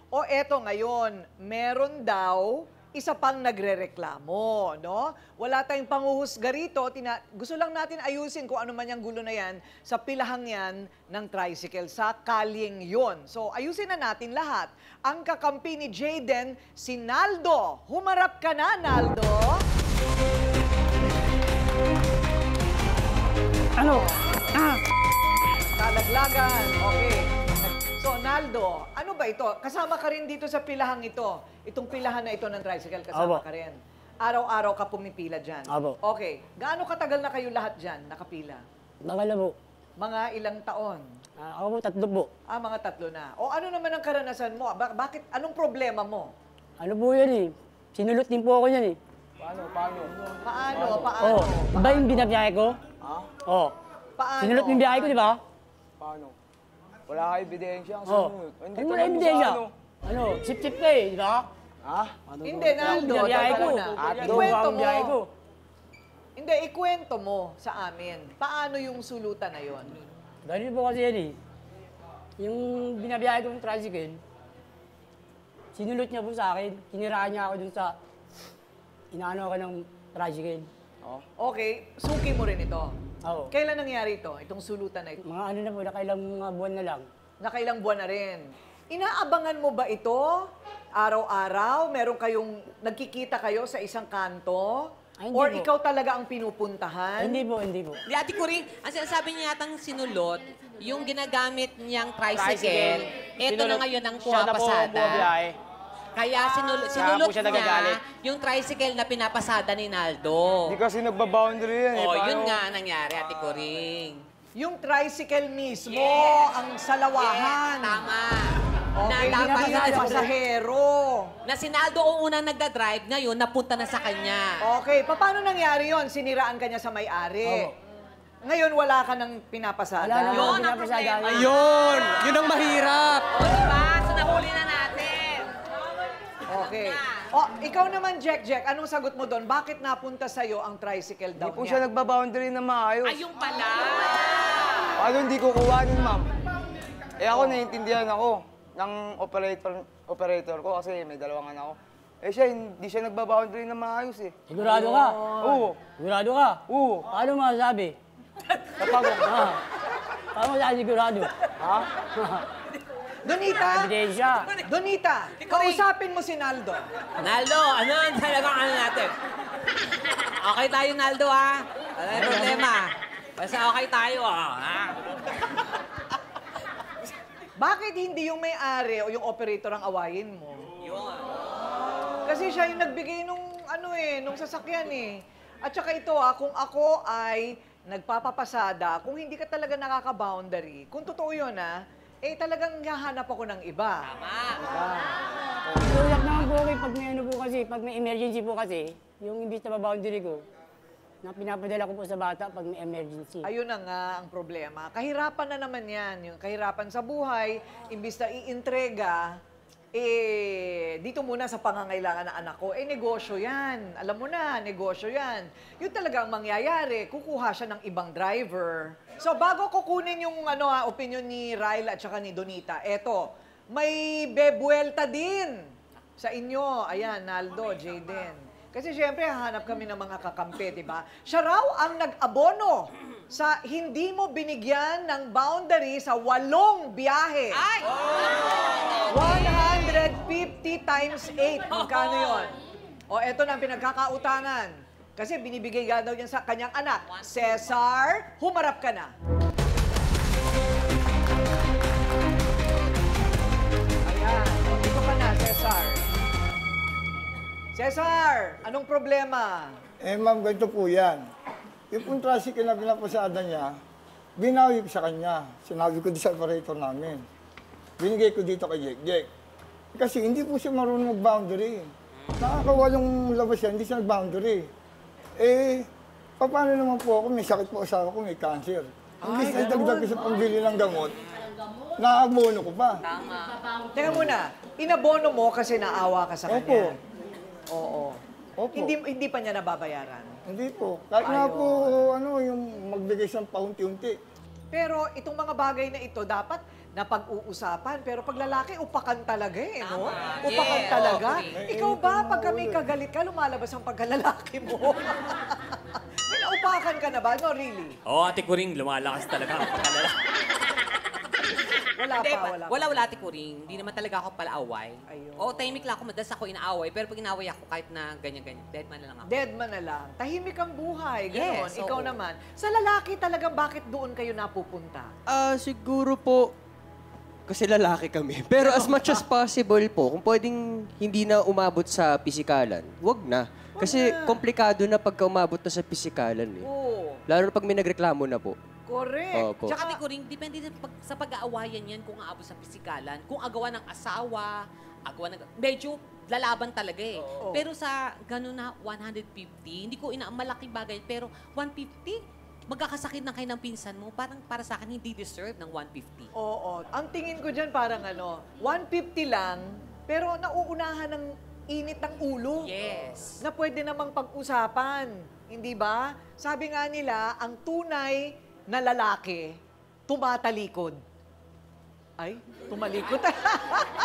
O eto ngayon, meron daw isa pang nagrereklamo, no? Wala tayong panghuhusga rito. Gusto lang natin ayusin kung ano man yung gulo na yan sa pilahang yan ng tricycle, sa kalyeng yon. So, ayusin na natin lahat. Ang kakampi ni Jayden, si Naldo. Humarap ka na, Naldo. Ano? Talaglagan. Okay. So, Naldo, ano ba ito? Kasama ka rin dito sa pilahang ito. Itong pilahan na ito ng tricycle, kasama ka rin. Araw-araw ka pumipila dyan. Abo. Okay. Gaano katagal na kayo lahat dyan nakapila? Bakala po. Mga ilang taon? Ako po, 3 po. Mga 3 na. O ano naman ang karanasan mo? Bakit? Anong problema mo? Ano po yan eh? Sinulot din po ako yan eh. Paano? Oo. Iba yung binabiyahe ko? Oo. Paano? Sinulot yung biyahe ko, di ba? Paano? Wala ka ebidensya ang Oo. sunod. Ano wala ebidensya? Ano? Sip-sip ka eh, di ba? Ha? Hindi, Naldo. Binabiyahe ko. Ikwento mo. Biyahe ko. Hindi, ikwento mo sa amin. Paano yung sulutan na yon? Ganun po kasi yan eh. Yung binabiyahe ko ng tricycle, sinulot niya po sa akin. Kiniraan niya ako dun sa inaano ako ng tricycle. Okay, suki mo rin ito. Oo. Kailan nangyari ito, itong sulutan na ito? Mga ano na po, nakailang mga buwan na lang. Nakailang buwan na rin. Inaabangan mo ba ito? Araw-araw? Meron kayong, nagkikita kayo sa isang kanto? Ay, hindi Or po. ikaw talaga ang pinupuntahan? Hindi po, hindi po. Di, Ate Coring, ang sinasabi niya yatang sinulot, yung ginagamit niyang tricycle, eto na ngayon ang pumapasada. Kaya sinulot po siya niya nagagalit. yung tricycle na pinapasada ni Naldo. Hindi kasi nagbaboundary yan eh. Oh, Paano? yun nga ang nangyari, Ate Coring. Yung tricycle mismo, Yes. ang salawahan. Tama. Okay, na dapat hindi na pasahero. na si Naldo ang unang nagda-drive, ngayon napunta na sa kanya. Okay, paano nangyari yon? Siniraan ka niya sa may-ari. Opo. Ngayon wala ka nang pinapasada. Wala na po, Yun ang pinapasada. problema. Ayun! Yun ang mahirap! O, diba? So, nahuli na natin. Okay. Ikaw naman, Jack, anong sagot mo doon? Bakit napunta sa'yo ang tricycle daw Hindi po niya? siya nagbaboundary na maayos. Ayun pala. Paano hindi ko kuha nun, ma'am? Eh ako, naiintindihan ako ng operator ko kasi may dalawang anak ko. Eh siya, hindi siya nagbaboundary na maayos eh. Sigurado ka? Oo. Sigurado ka? Oo. Paano masasabi? Kapag, Paano masasabi sigurado? ha? Donita, Ebidensya. Donita, kausapin mo si Naldo. Naldo, ano ang talagang ano natin? Okay tayo, Naldo, ha? Wala yung problema. Basta okay tayo, ha? Bakit hindi yung may-ari o yung operator ang awayin mo? Yun. Kasi siya yung nagbigay nung sasakyan eh. At saka ito kung ako ay nagpapapasada, kung hindi ka talaga nakaka-boundary, kung totoo yun talagang hahanap ako ng iba. Tama. Tulak naman po ako pag may ano po kasi, pag may emergency po kasi, yung imbis na boundary ko, na pinapadala ko po sa bata pag may emergency. Ayun na nga ang problema. Kahirapan na naman yan. Yung kahirapan sa buhay, imbis na iintrega, dito muna sa pangangailangan ng anak ko, negosyo yan. Alam mo na, negosyo yan. Yun talaga ang mangyayari. Kukuha siya ng ibang driver. So, bago kukunin yung opinion ni Ryle at saka ni Donita, eto, may bebuelta din sa inyo. Ayan, Naldo, Jayden. Kasi siyempre, hahanap kami ng mga kakampi, di ba? Siya raw ang nag-abono sa hindi mo binigyan ng boundary sa 8 biyahe. Ay! 150 times 8. Magkano yun? Eto na ang pinagkakautangan. Kasi binibigay daw niya sa kanyang anak. Cesar, humarap ka na. Ayan. Dito ka na, Cesar. Cesar, anong problema? Ma'am, ganito po yan. Yung pong tricycle na pinapasada niya, binawi ko sa kanya. Sinabi ko sa operator namin. Binigay ko dito kay Jack. Kasi hindi po siya marunong mag-boundary. Nakakawalong labas yan, hindi siya nag-boundary. Paano naman po ako, may sakit po asawa ko, may cancer. Imbis na idagdag ko sa pambili ng gamot, naabono ko pa. Teka muna, inabono mo kasi naawa ka sa Opo. kanya. Oo. Opo. Hindi pa niya nababayaran. Hindi po. Kahit nga po, yung magbigay siyang paunti-unti. Pero itong mga bagay na ito, dapat na pag-uusapan. Pero pag lalaki, upakan talaga eh, no? Tama. Upakan Yeah, talaga. okay. Ikaw ba, pag may kagalit ka, lumalabas ang pagkalalaki mo? May naupakan ka na ba? No, really? Oo, Ate Kuring, lumalakas talaga ang pagkalala. Wala Hindi, pa, wala pa. wala Ate Kuring. Hindi naman talaga ako palaaway. Ayun. O, tahimik lang ako, madalas ako inaaway. Pero pag inaaway ako, kahit na ganyan-ganyan, dead man na lang ako. Dead man na lang. Tahimik ang buhay. Ganon. Yes, Ikaw oo. naman. Sa lalaki talagang bakit doon kayo napupunta? Siguro po, kasi lalaki kami. Pero as much as possible po, kung pwedeng hindi na umabot sa pisikalan, wag na. Kasi na. komplikado na pagka umabot na sa pisikalan eh. Oo. Lalo na pag may nagreklamo na po. Correct. Opo. Tsaka Ate Kuring, depende din sa pag-aawayan yan kung aabot sa pisikalan. Kung agawa ng asawa, agawa ng... Medyo lalaban talaga eh. Oo. Pero sa gano'n na 150, hindi ko malaking bagay, pero 150, magkakasakit na kayo ng pinsan mo, parang para sa akin hindi deserve ng 150. Oo. Ang tingin ko dyan parang 150 lang, pero nauunahan ng init ng ulo. Yes. Na pwede namang pag-usapan. Hindi ba? Sabi nga nila, ang tunay na lalaki, tumatalikod. Ay, tumalikod.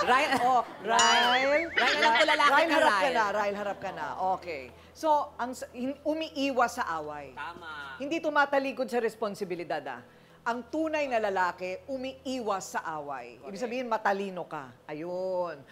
Ryle, Ryle, Ryle, alam ko lalaki Ryle, ka, harap ka Ryle. na. Ryle, harap ka na. Okay. So, umiiwas sa away. Tama. Hindi tumatalikod sa responsibilidad, Ang tunay na lalaki, umiiwas sa away. Ibig sabihin, matalino ka. Ayun.